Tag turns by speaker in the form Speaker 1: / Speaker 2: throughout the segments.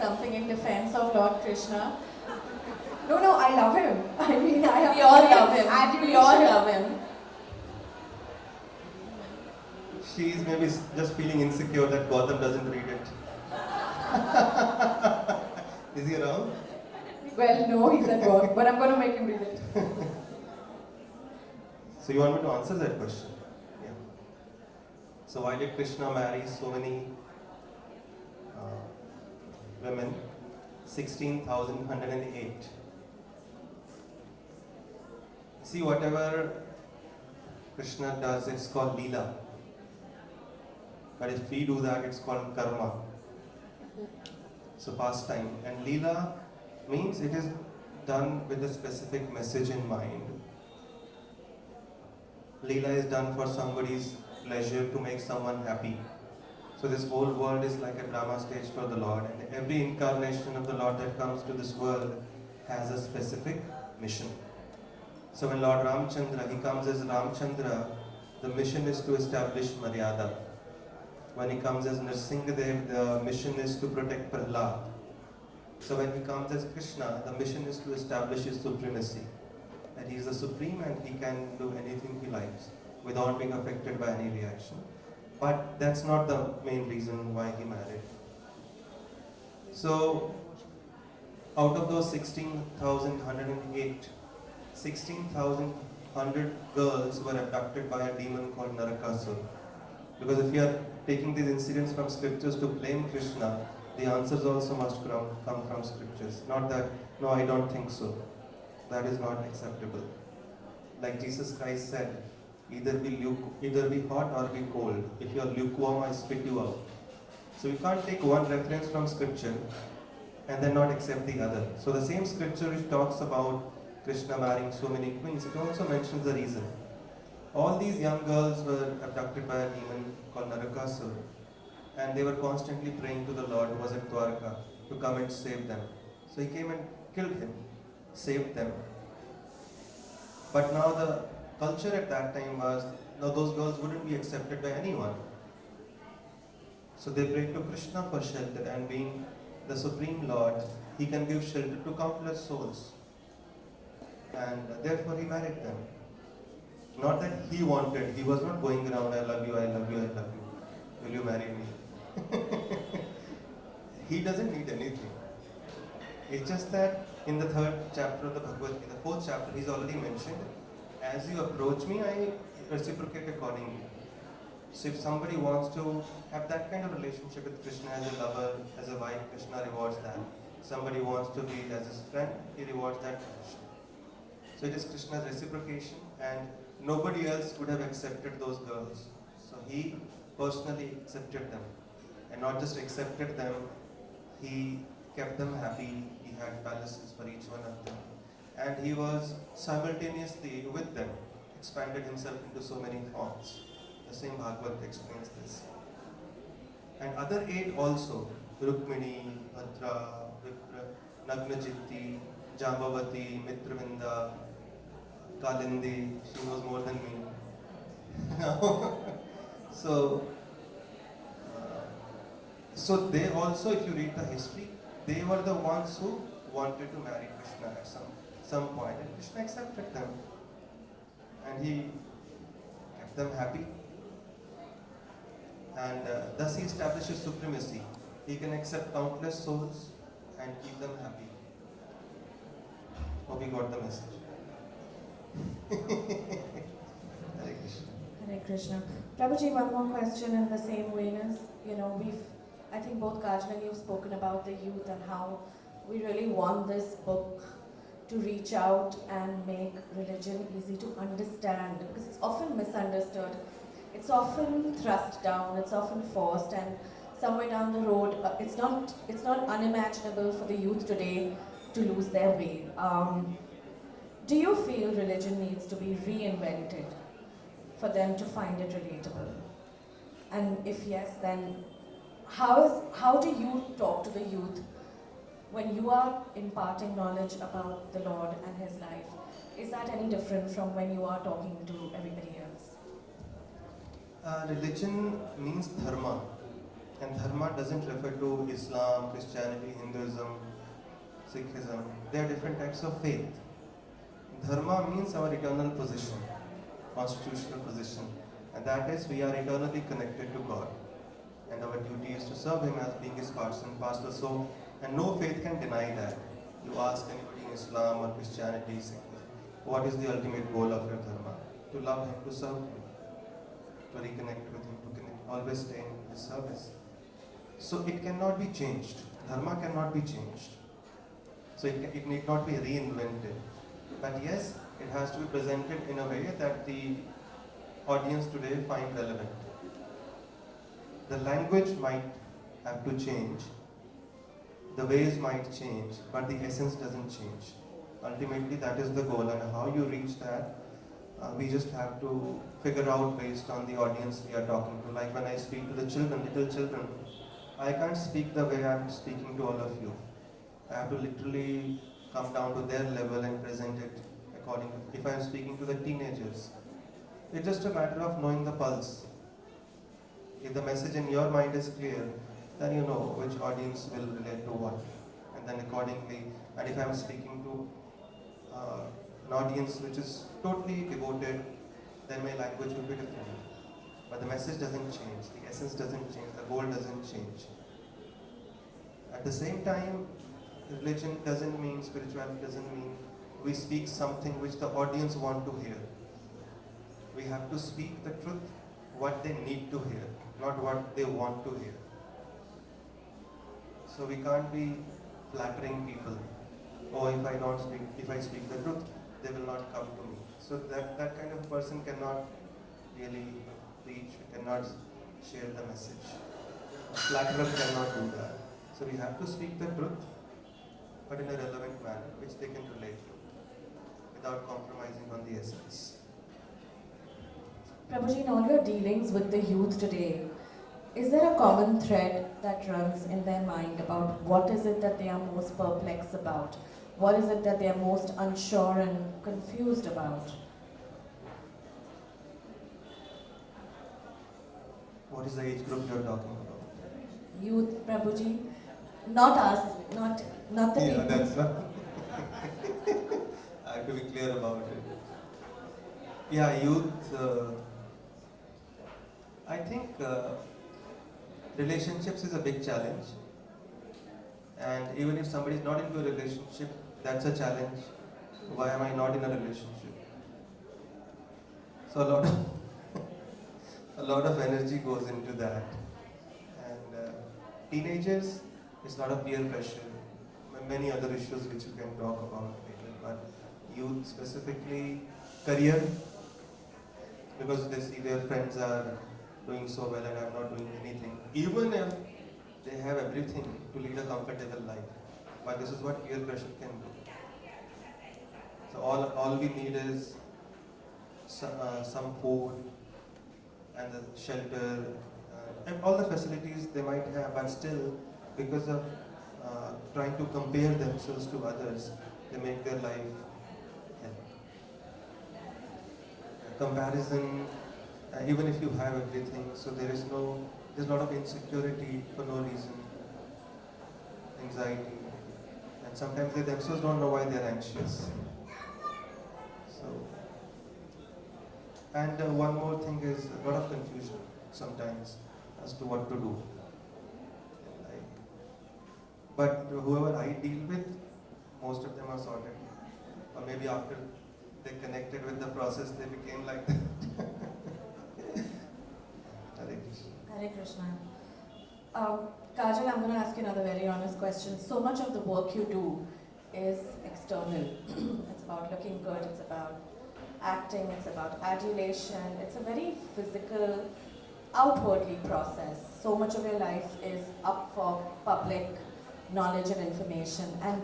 Speaker 1: something in defense of Lord Krishna. No, I love him. I mean, I have
Speaker 2: We all love him.
Speaker 1: adulation.
Speaker 2: We all love him.
Speaker 3: She's maybe just feeling insecure that Gautam doesn't read it. Is he around?
Speaker 1: Well, no, he's at work, but I'm going to make him read it.
Speaker 3: So you want me to answer that question? Yeah. So why did Krishna marry so many women? 16,108. See, whatever Krishna does, it's called Leela. But if we do that, it's called karma. So pastime. And Leela means it is done with a specific message in mind. Leela is done for somebody's pleasure, to make someone happy. So this whole world is like a drama stage for the Lord, and every incarnation of the Lord that comes to this world has a specific mission. So when Lord Ramchandra, he comes as Ramchandra, the mission is to establish Maryada. When he comes as Nrsimhadev, the mission is to protect Prahlad. So when he comes as Krishna, the mission is to establish his supremacy. That he is the supreme and he can do anything he likes without being affected by any reaction. But that's not the main reason why he married. So out of those 16,108, 16,100 girls were abducted by a demon called Narakasur. Because if you are taking these incidents from scriptures to blame Krishna, the answers also must come from scriptures. Not that, no, I don't think so. That is not acceptable. Like Jesus Christ said, either be hot or be cold. If you are lukewarm, I spit you out. So you can't take one reference from scripture and then not accept the other. So the same scripture which talks about Krishna marrying so many queens, it also mentions the reason. All these young girls were abducted by a demon called Narakasur, and they were constantly praying to the Lord who was at Dwarka to come and save them. So he came and killed him, saved them. But now the culture at that time was, now those girls wouldn't be accepted by anyone. So they prayed to Krishna for shelter, and being the Supreme Lord, he can give shelter to countless souls. And therefore he married them. Not that he wanted, he was not going around, I love you, I love you, I love you. Will you marry me? He doesn't need anything. It's just that in the 3rd chapter of the Bhagavad Gita, the 4th chapter, he's already mentioned, as you approach me, I reciprocate accordingly. So if somebody wants to have that kind of relationship with Krishna as a lover, as a wife, Krishna rewards that. Somebody wants to be as his friend, he rewards that connection. So it is Krishna's reciprocation, and nobody else would have accepted those girls. So he personally accepted them. And not just accepted them, he kept them happy. He had palaces for each one of them. And he was simultaneously with them, expanded himself into so many forms. The same Bhagavad explains this. And other 8 also, Rukmini, Bhadra, Vipra, Nagnajitti, Jambavati, Mitravinda, Kalindi, she knows more than me. So they also, if you read the history, they were the ones who wanted to marry Krishna at some point, and Krishna accepted them. And he kept them happy. And thus he establishes supremacy. He can accept countless souls and keep them happy. Hope you got the message. Hare Krishna.
Speaker 1: Hare Krishna. Prabhuji, one more question in the same vein is, I think both Kajal and you have spoken about the youth and how we really want this book to reach out and make religion easy to understand, because it's often misunderstood. It's often thrust down, it's often forced, and somewhere down the road, it's not unimaginable for the youth today to lose their way. Do you feel religion needs to be reinvented for them to find it relatable? And if yes, then how do you talk to the youth when you are imparting knowledge about the Lord and His life? Is that any different from when you are talking to everybody else?
Speaker 3: Religion means dharma. And dharma doesn't refer to Islam, Christianity, Hinduism, Sikhism. They are different types of faith. Dharma means our eternal position, constitutional position, and that is we are eternally connected to God. And our duty is to serve Him as being His parts and parcel. So, and no faith can deny that. You ask anybody in Islam or Christianity, Sikhism, what is the ultimate goal of your dharma? To love Him, to serve Him, to reconnect with Him, to connect, always stay in His service. So it cannot be changed. Dharma cannot be changed. So it need not be reinvented. But yes, it has to be presented in a way that the audience today find relevant. The language might have to change, the ways might change, but the essence doesn't change. Ultimately, that is the goal, and how you reach that, we just have to figure out based on the audience we are talking to. Like when I speak to the children, little children, I can't speak the way I'm speaking to all of you. I have to literally come down to their level and present it according to, if I'm speaking to the teenagers. It's just a matter of knowing the pulse. If the message in your mind is clear, then you know which audience will relate to what. And then accordingly, and if I'm speaking to an audience which is totally devoted, then my language will be different. But the message doesn't change, the essence doesn't change, the goal doesn't change. At the same time, religion doesn't mean, spirituality doesn't mean we speak something which the audience want to hear. We have to speak the truth, what they need to hear, not what they want to hear. So we can't be flattering people. Oh, if I speak the truth, they will not come to me. So that kind of person cannot really reach, cannot share the message. A flatterer cannot do that. So we have to speak the truth, but in a relevant manner, which they can relate to, without compromising on the essence.
Speaker 1: Prabhuji, in all your dealings with the youth today, is there a common thread that runs in their mind about what is it that they are most perplexed about? What is it that they are most unsure and confused about?
Speaker 3: What is the age group you are talking about?
Speaker 1: Youth, Prabhuji. Not us, not the
Speaker 3: Yeah,
Speaker 1: people.
Speaker 3: that's not. I have to be clear about it. Yeah, youth. I think relationships is a big challenge, and even if somebody is not into a relationship, that's a challenge. Why am I not in a relationship? So a lot of energy goes into that, and teenagers, it's not a peer pressure. Many other issues which you can talk about later, but youth specifically, career, because they see their friends are doing so well and I'm not doing anything, even if they have everything to lead a comfortable life. But this is what peer pressure can do. So all we need is some food and the shelter and all the facilities they might have, but still, because of trying to compare themselves to others, they make their life hell. Comparison, even if you have everything, so there's a lot of insecurity for no reason, anxiety, and sometimes they themselves don't know why they're anxious. So, and one more thing is a lot of confusion sometimes as to what to do. But whoever I deal with, most of them are sorted. Or maybe after they connected with the process, they became like that. Hare Krishna.
Speaker 1: Hare Krishna. Kajal, I'm going to ask you another very honest question. So much of the work you do is external. It's about looking good, it's about acting, it's about adulation. It's a very physical, outwardly process. So much of your life is up for public knowledge and information. And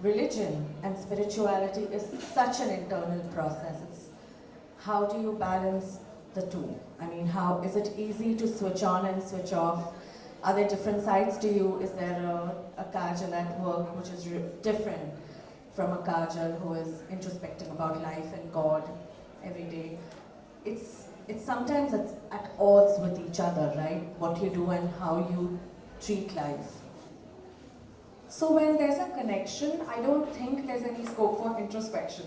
Speaker 1: religion and spirituality is such an internal process. It's how do you balance the two? I mean, how is it easy to switch on and switch off? Are there different sides to you? Is there a Kajal at work which is different from a Kajal who is introspecting about life and God every day? It's it's sometimes it's at odds with each other, right? What you do and how you treat life.
Speaker 2: So when there's a connection, I don't think there's any scope for introspection.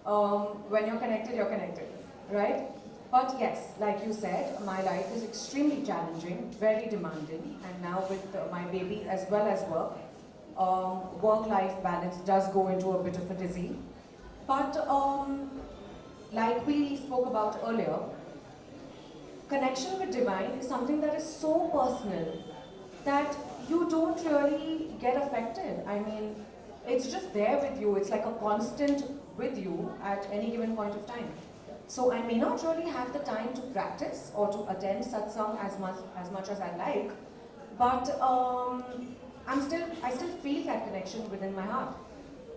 Speaker 2: When you're connected, right? But yes, like you said, my life is extremely challenging, very demanding, and now with my baby as well as work, work-life balance does go into a bit of a dizzy. But like we spoke about earlier, connection with divine is something that is so personal that you don't really get affected. I mean, it's just there with you. It's like a constant with you at any given point of time. So I may not really have the time to practice or to attend satsang as much as I like, but I still feel that connection within my heart.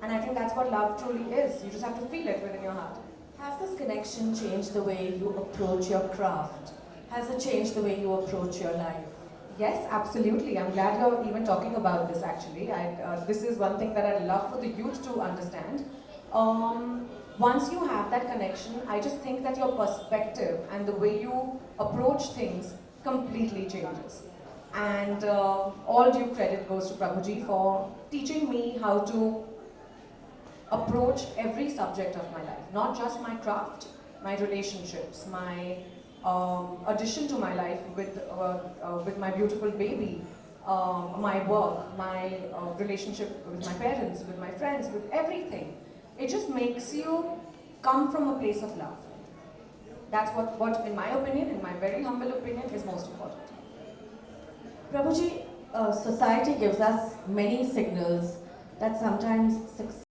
Speaker 2: And I think that's what love truly is. You just have to feel it within your heart.
Speaker 1: Has this connection changed the way you approach your craft? Has it changed the way you approach your life?
Speaker 2: Yes, absolutely. I'm glad you're even talking about this actually. This is one thing that I'd love for the youth to understand. Once you have that connection, I just think that your perspective and the way you approach things completely changes. And all due credit goes to Prabhuji for teaching me how to approach every subject of my life, not just my craft, my relationships, my addition to my life with my beautiful baby, my work, my relationship with my parents, with my friends, with everything. It just makes you come from a place of love. That's what in my opinion, in my very humble opinion, is most important.
Speaker 1: Prabhuji, society gives us many signals that sometimes success